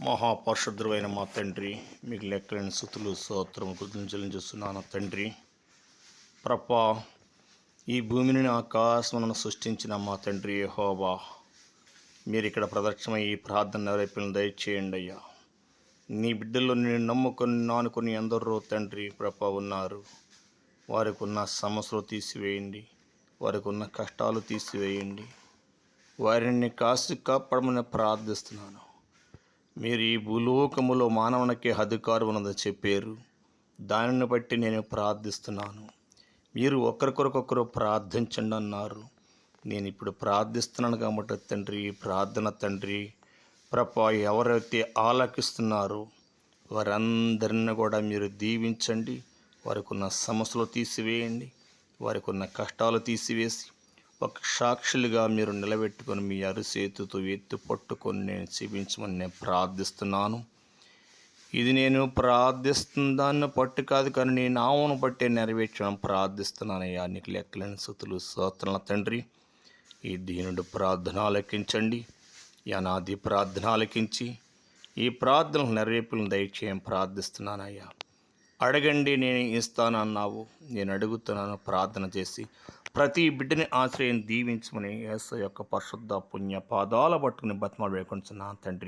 మహాపరిశుద్ధుడైన మా తండ్రి, మీకు లెక్కలేని స్తుతులు స్తోత్రము కృతజ్ఞతలు చెల్లించుస్తున్నాను తండ్రి. ప్రభా, ఈ భూమిని ఆకాశములను సృష్టించిన మా తండ్రి యెహోవా, మీరు ఇక్కడ ప్రదక్షిణమై ఈ ప్రార్థన నెరవేర్పులను దయచేయండి అయ్యా. నీ బిడ్డల్లో నేను నమ్ముకొని నానుకొని ఎందరో తండ్రి ప్రభా ఉన్నారు. వారికి ఉన్న సమస్యలు తీసివేయండి, వారికి ఉన్న కష్టాలు తీసివేయండి, వారిని కాపాడమని ప్రార్థిస్తున్నాను. మీరు ఈ భూలోకములో మానవునికి అధికారం ఉన్నదని చెప్పారు. దానిని బట్టి నేను ప్రార్థిస్తున్నాను. మీరు ఒకరికొరకొకరు ప్రార్థించండి అన్నారు. నేను ఇప్పుడు ప్రార్థిస్తున్నాను కాబట్టి తండ్రి, ఈ ప్రార్థన తండ్రి ప్రభా ఎవరైతే ఆలకిస్తున్నారో వారందరిని కూడా మీరు దీవించండి. వారికి ఉన్న సమస్యలు తీసివేయండి, వారికి ఉన్న కష్టాలు తీసివేసి ఒక సాక్షులుగా మీరు నిలబెట్టుకొని మీ అరిచేతితో ఎత్తి పట్టుకొని నేను జీవించమని నేను ప్రార్థిస్తున్నాను. ఇది నేను ప్రార్థిస్తున్న దాన్ని పట్టు కాదు, కానీ నీ నామమును బట్టి నెరవేర్చడం ప్రార్థిస్తున్నానయ్యా. నీకు లెక్కలేని స్తుతులు స్తోత్రాలు తండ్రి. ఈ దీనుడు ప్రార్థన ఆలకించండి, ఈ అనాది ప్రార్థన ఆలకించి ఈ ప్రార్థనలు నెరవేర్పులను దయచేయం ప్రార్థిస్తున్నానయ్యా. అడగండి నేను ఇస్తానన్నావు. నేను అడుగుతున్నాను ప్రార్థన చేసి ప్రతి బిడ్డని ఆశ్రయం దీవించమని యేసు యొక్క పరిశుద్ధ పుణ్య పాదాల పట్టుకుని బతిమాలు వేడుకుంటున్నాను తండ్రి.